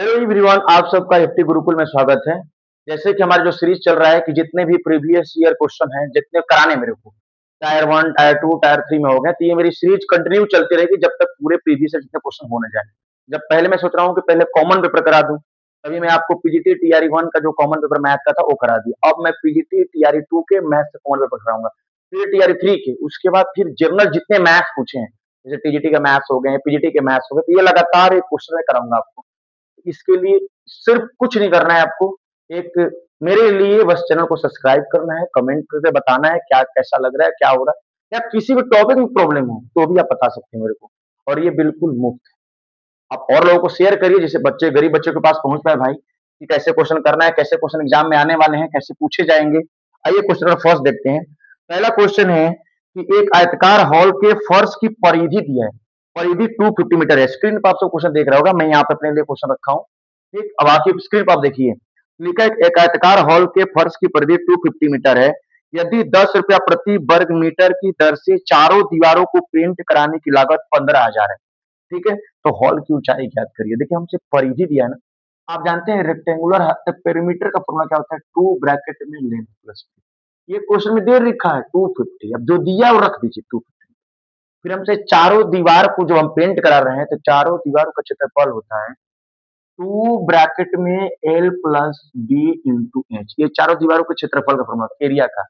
Hello everyone, आप सबका FT Gurukul में स्वागत है। जैसे कि हमारा जो सीरीज चल रहा है कि जितने भी प्रीवियस ईयर क्वेश्चन हैं, जितने कराने मेरे को टायर 1, टायर 2, टायर 3 में हो गए, तो ये मेरी सीरीज कंटिन्यू चलती रहेगी जब तक पूरे प्रीवियस ईयर जितने क्वेश्चन होने जाए। जब पहले मैं सोच रहा हूँ कि पहले कॉमन पेपर करा दूं, तभी मैं आपको पीजीटी टीआरई 1 का जो कॉमन पेपर मैथ का था वो करा दिया। अब मैं पीजीटी टीआरई 2 के मैथ से कॉमन पेपर कराऊंगा, फिर टीआरई 3 के, उसके बाद फिर जनरल जितने मैथ पूछे हैं, जैसे टीजीटी के मैथ्स हो गए, पीजीटी के मैथ्स हो गए, तो ये लगातार एक क्वेश्चन में कराऊंगा आपको। इसके लिए सिर्फ कुछ नहीं करना है आपको, एक मेरे लिए बस चैनल को सब्सक्राइब करना है, कमेंट करके बताना है क्या कैसा लग रहा है, क्या हो रहा है, या किसी भी टॉपिक में प्रॉब्लम हो तो भी आप बता सकते हैं मेरे को, और ये बिल्कुल मुफ्त है। आप और लोगों को शेयर करिए जिससे बच्चे, गरीब बच्चों के पास पहुंच पाए भाई, कि कैसे क्वेश्चन करना है, कैसे क्वेश्चन एग्जाम में आने वाले हैं, कैसे पूछे जाएंगे। आइए क्वेश्चन नंबर फर्स्ट देखते हैं। पहला क्वेश्चन है कि एक आयताकार हॉल के फर्श की परिधि दिया है, परिधि 250 मीटर है। स्क्रीन पर आप सब क्वेश्चन देख रहा होगा, मैं यहाँ पे अपने लिए क्वेश्चन रखा हूँ। ठीक, अब आपकी स्क्रीन पर आप देखिए, लिखा है एक आयताकार हॉल के फर्श की परिधि 250 मीटर है। यदि 10 रुपया प्रति वर्ग मीटर की दर से चारों दीवारों को पेंट कराने की लागत 15,000 है। ठीक है, तो हॉल की ऊंचाई ज्ञात करिए। देखिए हमसे परिधि दिया है ना, आप जानते हैं रेक्टेंगुलर पेरीमीटर का फॉर्मूला क्या होता है, 2 ब्रैकेट में लेंथ प्लस, ये क्वेश्चन में दे रखा है 250, अब जो दिया है वो रख दीजिए 250। फिर हमसे चारों दीवार को जो हम पेंट करा रहे हैं, तो चारों दीवारों का क्षेत्रफल होता है 2 ब्रैकेट में L plus B into H, ये चारों दीवारों के क्षेत्रफल का फॉर्मूला एरिया का।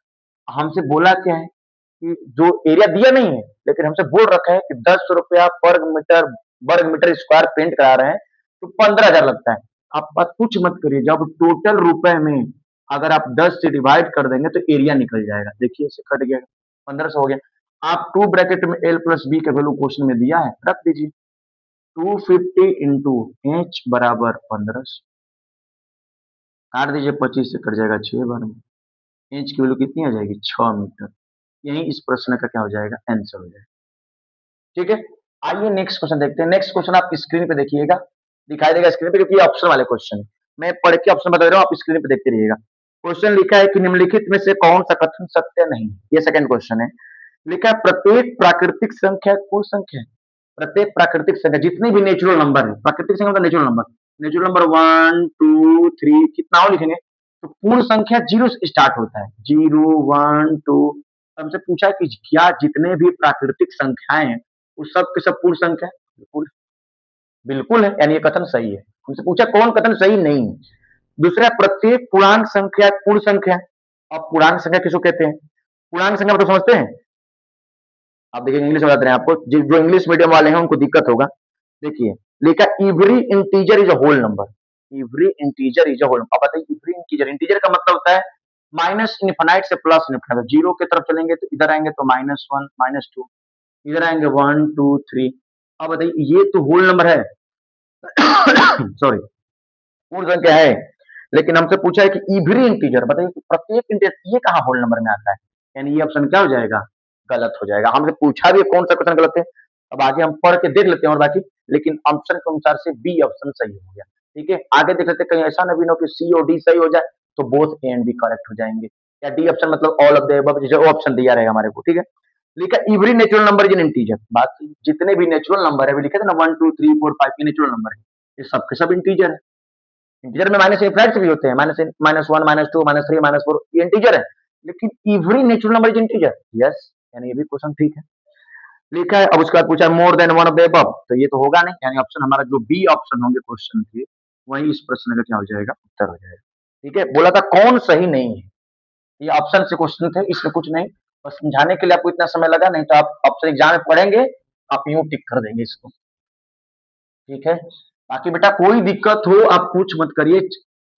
हमसे बोला क्या है कि जो एरिया दिया नहीं है, लेकिन हमसे बोल रखा है कि 10 रुपया वर्ग मीटर स्क्वायर पेंट करा रहे हैं तो 15,000 लगता है। आप बात कुछ मत करिए, जब टोटल रुपए में अगर आप 10 से डिवाइड कर देंगे तो एरिया निकल जाएगा। देखिए इसे कट गया, 1500 हो गया। आप 2 ब्रैकेट में एल प्लस बी का वैल्यू क्वेश्चन में दिया है, रख दीजिए। 250 इंटू एच बराबर 1500, काट दीजिए, 25 से कट जाएगा 6 बार में। एच की वैल्यू कितनी आ जाएगी, 6 मीटर। यही इस प्रश्न का क्या हो जाएगा, आंसर हो जाएगा। ठीक है, आइए नेक्स्ट क्वेश्चन देखते हैं। नेक्स्ट क्वेश्चन आप स्क्रीन पे देखिएगा, दिखाई देगा स्क्रीन पे, क्योंकि ये ऑप्शन वाले क्वेश्चन है। मैं पढ़ के ऑप्शन बता रहा हूँ, आप स्क्रीन पे देखते रहिएगा। क्वेश्चन लिखा है कि निम्नलिखित में से कौन सा कथन सत्य नहीं है। ये सेकंड क्वेश्चन है। लिखा है प्रत्येक प्राकृतिक संख्या कौन संख्या है, प्रत्येक प्राकृतिक संख्या जितने भी नेचुरल नंबर है, प्राकृतिक संख्या मतलब नेचुरल नंबर, नेचुरल नंबर 1 2 3 कितना हो लिखेंगे, तो पूर्ण संख्या जीरो से स्टार्ट होता है, 0 1 2। हमसे पूछा कि क्या जितने भी प्राकृतिक संख्याएं हैं वो सब के सब पूर्ण संख्या है? बिल्कुल, बिल्कुल है, यानी ये कथन सही है। हमसे पूछा कौन कथन सही नहीं है। दूसरा, प्रत्येक पूर्णांक संख्या पूर्ण संख्या। अब पूर्णांक संख्या किसको कहते हैं, पूर्णांक संख्या तो समझते हैं आप। देखिए इंग्लिश में बताते हैं आपको, जो इंग्लिश मीडियम वाले हैं उनको दिक्कत होगा। देखिए लिखा every integer is a whole number, every integer is a whole. अब बताइए इवरी इंटीजर, इंटीजर का मतलब होता है माइनस इनफाइनाइट से प्लस इनफाइनाइट। जीरो की तरफ चलेंगे तो इधर आएंगे तो -1 -2, इधर आएंगे 1 2 3। अब बताइए ये तो होल नंबर है सॉरी, पूर्ण संख्या है, लेकिन हमसे पूछा है कि इवरी इंटीजर, बताइए प्रत्येक इंटीजर, ये कहाँ होल नंबर में आता है, यानी ये ऑप्शन क्या हो जाएगा, गलत हो जाएगा। हमसे पूछा भी कौन सा क्वेश्चन गलत है, अब आगे हम पढ़ के देख लेते हैं और बाकी, लेकिन ऑप्शन के अनुसार से बी ऑप्शन सही हो गया। ठीक है, आगे देख लेते हैं, कहीं ऐसा ना भी हो कि सी और डी सही हो जाए, तो both A and B correct हो जाएंगे, या डी ऑप्शन मतलब ऑल ऑफ द अबव, जैसे वो ऑप्शन दिया रहेगा हमारे को। ठीक है, लिखा every natural number is an integer, बात जितने भी नेचुरल नंबर है, लिखा था ना 1 2 3 4 5 ये नेचुरल नंबर है, ये सबके सब इंटीजर है। इंटीजर में माइनस इनफाइनाइट भी होते हैं, -1 -2 -3 -4, ये इंटीजर है, लेकिन every natural number is integer. Yes, यानी ये भी क्वेश्चन ठीक है। लिखा है, अब उसके बाद पूछा more than one of the above, तो ये तो होगा नहीं, यानी ऑप्शन हमारा जो बी ऑप्शन होंगे क्वेश्चन के, वही इस प्रश्न का क्या हो जाएगा, उत्तर हो जाएगा। ठीक है, बोला था कौन सही नहीं है, ये ऑप्शन से क्वेश्चन थे, इसमें कुछ नहीं, बस समझाने के लिए आपको इतना समय लगा, नहीं तो आप ऑप्शन एग्जाम में पढ़ेंगे, आप यूं टिक कर देंगे इसको। ठीक है, बाकी बेटा कोई दिक्कत हो आप कुछ मत करिए,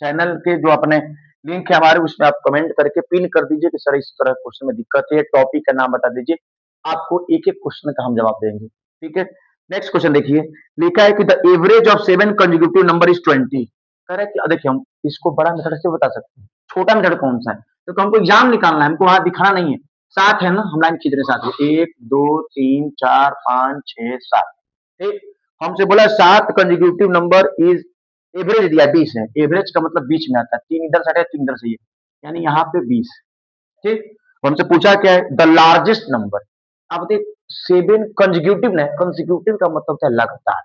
चैनल के जो अपने लिंक है हमारे, उसमें आप कमेंट करके पिन कर दीजिए कि सर इस तरह क्वेश्चन में दिक्कत है, टॉपिक का नाम बता दीजिए, आपको एक एक क्वेश्चन का हम जवाब देंगे। ठीक है, नेक्स्ट क्वेश्चन देखिए, लिखा है कि the average of 7 consecutive number is 20। कह रहा है कि देखिए हम इसको बड़ा मेथड से बता सकते हैं, छोटा मेथड कौन सा है, तो हमको एग्जाम निकालना है, हमको वहां दिखाना नहीं है। 7 है ना, हम लाइन खींच रहे साथ, 1 2 3 4 5 6 7। ठीक, हमसे बोला 7 कंसेक्यूटिव नंबर इज, एवरेज दिया 20 है, एवरेज का मतलब बीच में आता है, 3 इधर से है 3 इधर से है, यानी यहाँ पे 20। ठीक, हमसे पूछा क्या है, द लार्जेस्ट नंबर। अब देख 7 कंसेक्यूटिव ने, कंसेक्यूटिव का मतलब होता है लगातार,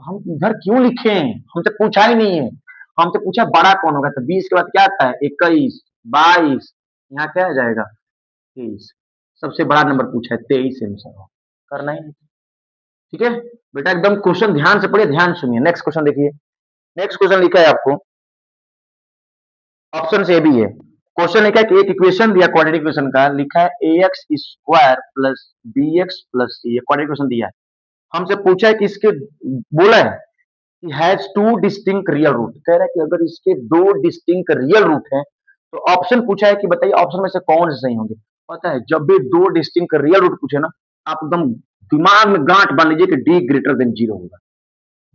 हम इधर क्यों लिखे? हमसे पूछा ही नहीं है। हमसे पूछा बड़ा कौन होगा, तो 20 के बाद क्या आता है? 21, 22, यहाँ क्या आ जाएगा? 23। सबसे बड़ा नंबर पूछा है, 23 आंसर हो। करना ही नहीं। ठीक है बेटा, एकदम क्वेश्चन ध्यान से पढ़िए, ध्यान सुनिए। नेक्स्ट क्वेश्चन देखिए। नेक्स्ट क्वेश्चन लिखा है आपको, ऑप्शन से भी है। क्वेश्चन लिखा है कि एक इक्वेशन दिया, क्वाड्रेटिक इक्वेशन का, लिखा है ax square plus bx plus c, ये क्वाड्रेटिक इक्वेशन दिया है। हमसे पूछा है कि इसके, बोला है कि has two distinct real root, कह रहा है कि अगर इसके दो डिस्टिंक्ट रियल रूट हैं, तो ऑप्शन पूछा है कि बताइए ऑप्शन में से कौन से सही होंगे। पता है जब भी दो डिस्टिंक्ट रियल रूट पूछे ना, आप एकदम दिमाग में गांठ बांध लीजिए कि डी ग्रेटर देन जीरो होगा।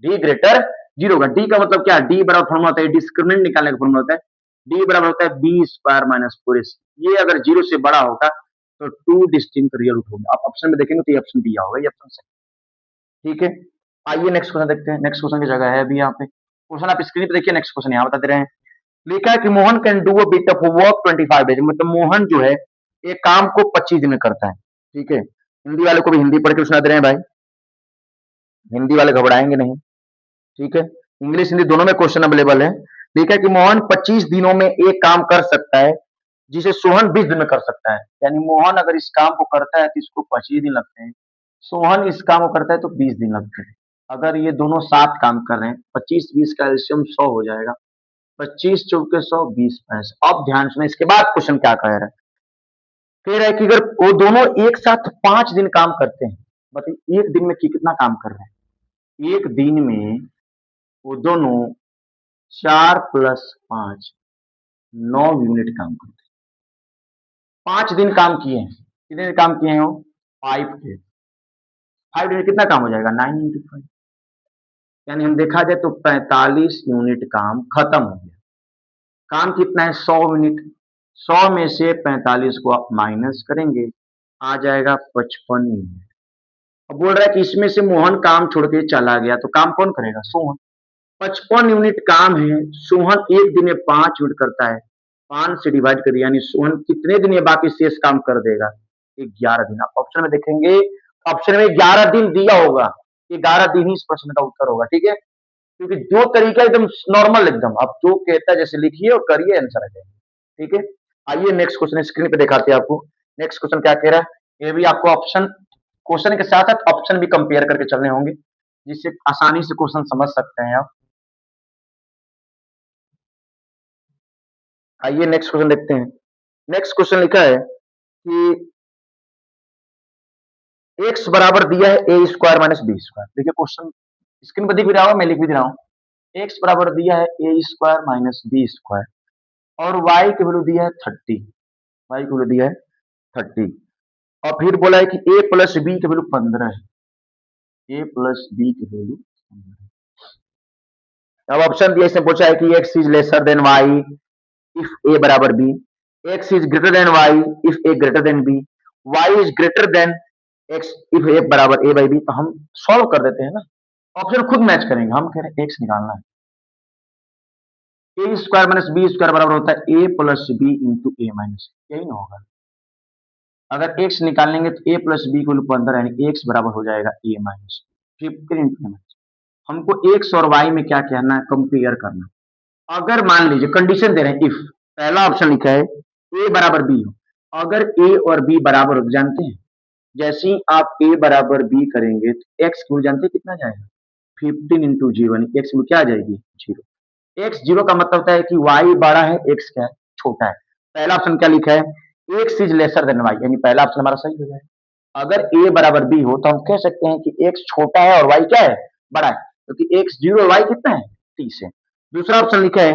डी ग्रेटर जीरो होगा। डी का मतलब क्या? डी बराबर फॉर्मूला होता है, डिस्क्रिमिनेंट निकालने का फॉर्मूला होता है, डी बराबर होता है बी स्क्वायर माइनस 4ac। ये अगर जीरो से बड़ा होगा तो टू डिस्टिंक्ट रियल रूट होगा। आप ऑप्शन में देखेंगे तो ये ऑप्शन दिया होगा, ये ऑप्शन सही। ठीक है, आइए नेक्स्ट क्वेश्चन देखते हैं। नेक्स्ट क्वेश्चन की जगह है अभी यहाँ पे क्वेश्चन, आप स्क्रीन पे देखिए। नेक्स्ट क्वेश्चन यहाँ बता दे रहे हैं। लिखा है कि Mohan can do a bit of work 25 days, मतलब मोहन जो है एक काम को 25 दिन में करता है। ठीक है, हिंदी वाले को भी हिंदी पढ़ के सुना दे रहे हैं भाई, हिंदी वाले घबराएंगे नहीं। ठीक है, इंग्लिश हिंदी दोनों में क्वेश्चन अवेलेबल है। लिखा है कि मोहन 25 दिनों में एक काम कर सकता है जिसे सोहन 20 दिन में कर सकता है। यानी मोहन अगर इस काम को करता है तो इसको 25 दिन लगते हैं, सोहन इस काम को करता है तो 20 दिन लगते हैं। अगर ये दोनों साथ काम कर रहे हैं, 25-20 का एलसीएम 100 हो जाएगा। 25 चौके 100, 20 पैसे। अब ध्यान सुने, इसके बाद क्वेश्चन क्या कह रहा है। कह रहा है कि अगर वो दोनों एक साथ 5 दिन काम करते हैं, बताइए एक दिन में कितना काम कर रहे हैं। एक दिन में वो दोनों 4 प्लस 5, 9 यूनिट काम करते हैं। 5 दिन काम किए हैं, कितने दिन काम किए हैं वो? 5 के 5 दिन में कितना काम हो जाएगा? 9 इंटू 5, यानी हम देखा जाए तो 45 यूनिट काम खत्म हो गया। काम कितना है? 100 यूनिट। 100 में से 45 को आप माइनस करेंगे, आ जाएगा 55 यूनिट। अब बोल रहा है कि इसमें से मोहन काम छोड़ के चला गया, तो काम कौन करेगा? सोहन। 55 यूनिट काम है, सोहन एक दिन में 5 यूनिट करता है, 5 से डिवाइड करिए, यानी सोहन कितने दिन में बाकी शेष काम कर देगा? 11 दिन। आप ऑप्शन में देखेंगे, ऑप्शन में 11 दिन दिया होगा, 11 दिन ही इस प्रश्न का उत्तर होगा। ठीक है, क्योंकि जो तरीका एकदम नॉर्मल, एकदम आप जो कहता है जैसे लिखिए और करिए, आंसर आ जाएगा। ठीक है, आइए नेक्स्ट क्वेश्चन स्क्रीन पे दिखाते हैं आपको। नेक्स्ट क्वेश्चन क्या कह रहा है, ये भी आपको ऑप्शन, क्वेश्चन के साथ साथ ऑप्शन भी कंपेयर करके चलने होंगे, जिससे आसानी से क्वेश्चन समझ सकते हैं आप। आइए नेक्स्ट क्वेश्चन देखते हैं। नेक्स्ट क्वेश्चन लिखा है कि x बराबर दिया है ए स्क्वायर माइनस बी स्क्वायर। देखिए क्वेश्चन स्क्रीन पर दिख भी रहा होगा, मैं लिख भी रहा हूँ। x बराबर दिया है ए स्क्वायर माइनस बी स्क्वायर और y की वैल्यू दिया है 30, y की वैल्यू दिया है 30, और फिर बोला है कि a प्लस बी की वैल्यू 15 है, a प्लस बी की वैल्यू 15। अब ऑप्शन दिया, इसने पूछा है कि x is lesser than y if a बराबर b, x is greater then y if a greater than b, y is greater than x if a बराबर a बाई b। तो हम सॉल्व कर देते हैं ना, ऑप्शन खुद मैच करेंगे। हम कह रहे हैं x निकालना है, ए स्क्वायर माइनस बी स्क्वायर बराबर होता है ए प्लस बी इंटू ए माइनस, यही ना होगा। अगर x निकालेंगे तो a प्लस बी को 15, यानी x बराबर हो जाएगा a minus 15 into A minus. हमको x और y में क्या कहना है? कंपेयर करना। अगर मान लीजिए कंडीशन दे रहे हैं, इफ पहला ऑप्शन लिखा है a बराबर b हो, अगर a और b बराबर हो, जानते हैं जैसे ही आप a बराबर b करेंगे तो x को जानते हैं कितना जाएगा? 15 इंटू जीरो, यानी x में क्या आ जाएगी? जीरो। x जीरो का मतलब होता है कि y बड़ा है, x क्या है? छोटा है। पहला ऑप्शन क्या लिखा है? x is lesser than y, यानी पहला ऑप्शन हमारा सही हो जाएगा। अगर a बराबर b हो तो हम कह सकते हैं कि x छोटा है और y क्या है? बड़ा है, क्योंकि तो x जीरो और y कितना है? 30 है। दूसरा ऑप्शन लिखा है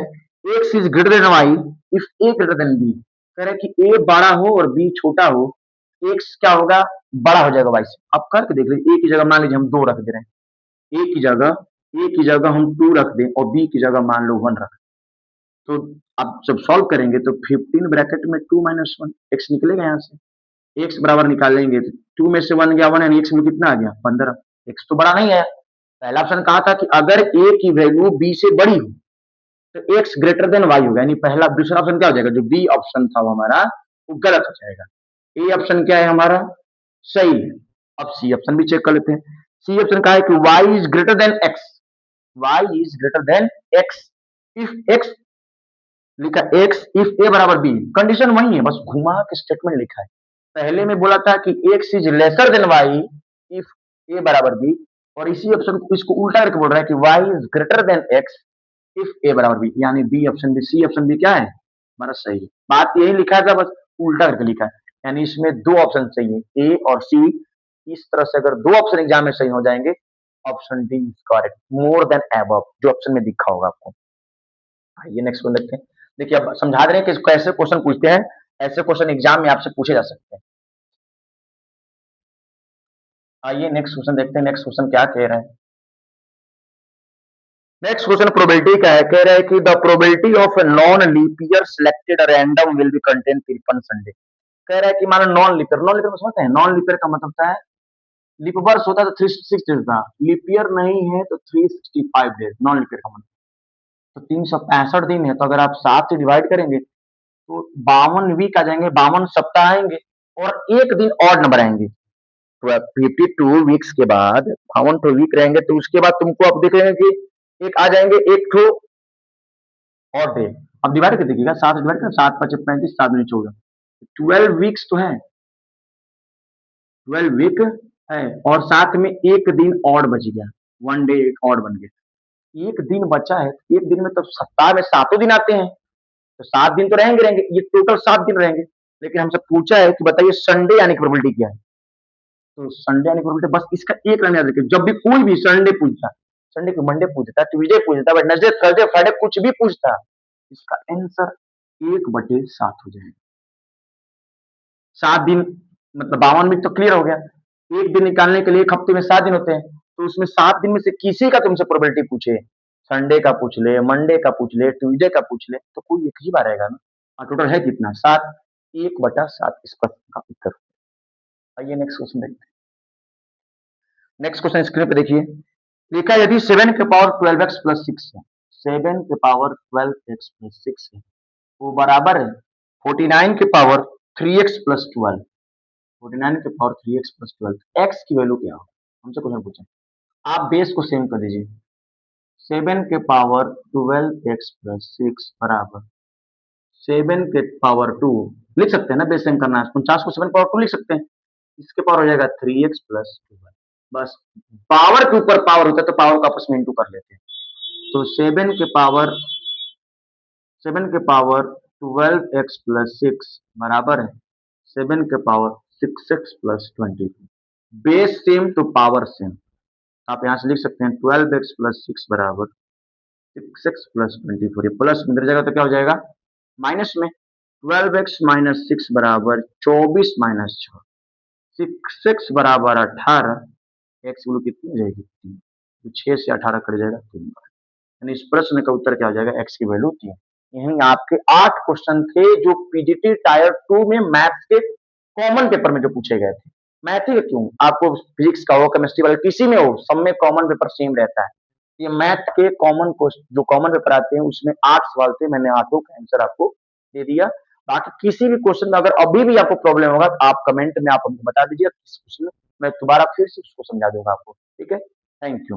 x is greater then y if a greater than b, कह रहे हैं कि a बड़ा हो और b छोटा हो, x क्या होगा? बड़ा हो जाएगा y से। आप करके देख लीजिए, a की जगह मान लीजिए हम 2 रख दे रहे हैं, a की जगह हम 2 रख दें और b की जगह मान लो 1 रख, तो आप जब सॉल्व करेंगे तो 15 ब्रैकेट में 2 माइनस 1, x निकलेगा यहाँ से। x बराबर निकालेंगे तो 2 में से 1 गया 1, यानी x में कितना आ गया? 15। x तो बड़ा नहीं है। पहला ऑप्शन कहा था कि अगर a की वैल्यू b से बड़ी हो तो x ग्रेटर देन y होगा, यानी पहला, दूसरा ऑप्शन क्या हो जाएगा? जो b ऑप्शन था वो हमारा वो गलत हो जाएगा। ए ऑप्शन क्या है हमारा? सही है। अब सी ऑप्शन भी चेक कर लेते हैं। सी ऑप्शन कहा है कि y is greater than x, y is greater than x। If x लिखा x, इफ a बराबर b, कंडीशन वही है, बस घुमा के स्टेटमेंट लिखा है। पहले में बोला था कि x is lesser than y if a बराबर b, और इसी ऑप्शन को इसको उल्टा करके बोल रहा है कि y is greater than x if a बराबर b, यानी B option B, C option B क्या है हमारा सही है। बात यही लिखा था, बस उल्टा करके लिखा है। यानी इसमें दो ऑप्शन चाहिए, ए और सी। इस तरह से अगर दो ऑप्शन एग्जाम में सही हो जाएंगे, option D is correct, more than above, जो ऑप्शन में दिखा होगा आपको। आइए नेक्स्ट क्वेश्चन देखते हैं। देखिए अब समझा दे रहे हैं कि कैसे क्वेश्चन पूछते हैं, ऐसे क्वेश्चन एग्जाम में आपसे पूछे जा सकते हैं। आइए नेक्स्ट क्वेश्चन देखते हैं, नेक्स्ट क्वेश्चन क्या कह रहे हैं। नेक्स्ट क्वेश्चन प्रोबेबिलिटी का है, कह रहा है कि the probability of a non leap year selected random will be contain तिरपन संडे। कह रहा है कि मानो non leap year, non leap year में समझते हैं, नॉन लीप ईयर का मतलब होता है, लीप वर्ष होता है तो 366 डेज का, लीप ईयर नहीं है तो 365 डेज नॉन लीप ईयर का मतलब। तो 365 दिन है, तो अगर आप 7 से डिवाइड करेंगे तो 52 वीक आ जाएंगे, 52 सप्ताह आएंगे, और एक दिन ऑड नंबर आएंगे। तो 52 वीक्स के बाद 52 तो वीक रहेंगे, तो उसके बाद तुमको अब देखेंगे कि एक आ जाएंगे, एक तो और डे। अब डिवाइड कर देखिएगा, 7 से डिवाइड कर, 7 5 35, 7 दूनी 14, 12 वीक्स तो है, 12 वीक है, और साथ में एक दिन और बच गया, वन डे एक और बन गया, एक दिन बचा है। एक दिन में तो सप्ताह में 7 दिन आते हैं, तो 7 दिन तो रहेंगे रहेंगे, ये टोटल 7 दिन रहेंगे। लेकिन हमसे पूछा है कि बताइए संडे आने की प्रोबेबिलिटी क्या है। तो संडे आने की प्रोबेबिलिटी, बस इसका एक लाइन याद रखिए, जब भी कोई भी संडे पूछता, संडे को मंडे पूछता, ट्यूजडे पूछता, वेडनेसडे थर्सडे फ्राइडे कुछ भी पूछता, इसका आंसर 1/7 हो जाएगा। 7 दिन मतलब 52 वीक तो क्लियर हो गया। एक दिन निकालने के लिए एक हफ्ते में 7 दिन होते हैं, तो उसमें 7 दिन में से किसी का तुमसे प्रोबेबिलिटी पूछे, संडे का पूछ ले, मंडे का पूछ ले, ट्यूसडे का पूछ ले, तो कोई एक ही बार आएगा ना। और टोटल है कितना, 7, 1/7 इस प्रश्न का उत्तर। आइए नेक्स्ट क्वेश्चन देखते हैं। नेक्स्ट क्वेश्चन स्क्रीन पे देखिए, लिखा है यदि 7 के पावर 12x प्लस 6 है, 7 के पावर 12x प्लस 6 है, वो बराबर है 49 के पावर 3x प्लस 12। 49 के पावर 3x प्लस 12, x की वैल्यू क्या हो, हमसे क्वेश्चन पूछे। आप बेस को सेम कर दीजिए, 7 के पावर 12x प्लस 6 बराबर 7 के पावर 2, लिख सकते हैं ना, बेस सेम करना है, 49 को 7 पावर 2 लिख सकते हैं, इसके पावर हो जाएगा 3x प्लस 12। बस पावर के ऊपर पावर होता है तो पावर को आपस में इंटू कर लेते हैं। तो 7 के पावर 12x प्लस 6 बराबर है 7 के power 6x plus 22। Base same तो पावर सेम, आप यहां से लिख सकते हैं 12x प्लस 6 बराबर 6x प्लस 24। ये प्लस में जगह तो क्या हो जाएगा माइनस में, 12x माइनस 6 बराबर 24 माइनस 6, 6x बराबर 18, x वैल्यू कितनी हो जाएगी 3, तो 6 से 18 कट जाएगा 3 बार, यानी इस प्रश्न का उत्तर क्या हो जाएगा, x की वैल्यू 3। यही आपके 8 क्वेश्चन थे जो पीजीटी टायर 2 में मैथ्स के कॉमन पेपर में जो पूछे गए थे। मैथ ही क्यों, आपको फिजिक्स का हो, केमिस्ट्री वाला किसी में हो, सब में कॉमन पेपर सेम रहता है। ये मैथ के कॉमन जो कॉमन पेपर आते हैं उसमें 8 सवाल थे, मैंने 8 का आंसर आपको दे दिया। बाकी किसी भी क्वेश्चन में अगर अभी भी आपको प्रॉब्लम होगा तो आप कमेंट में आप हमको बता दीजिए, किस क्वेश्चन में मैं दोबारा फिर से उसको समझा दूंगा आपको। ठीक है, थैंक यू।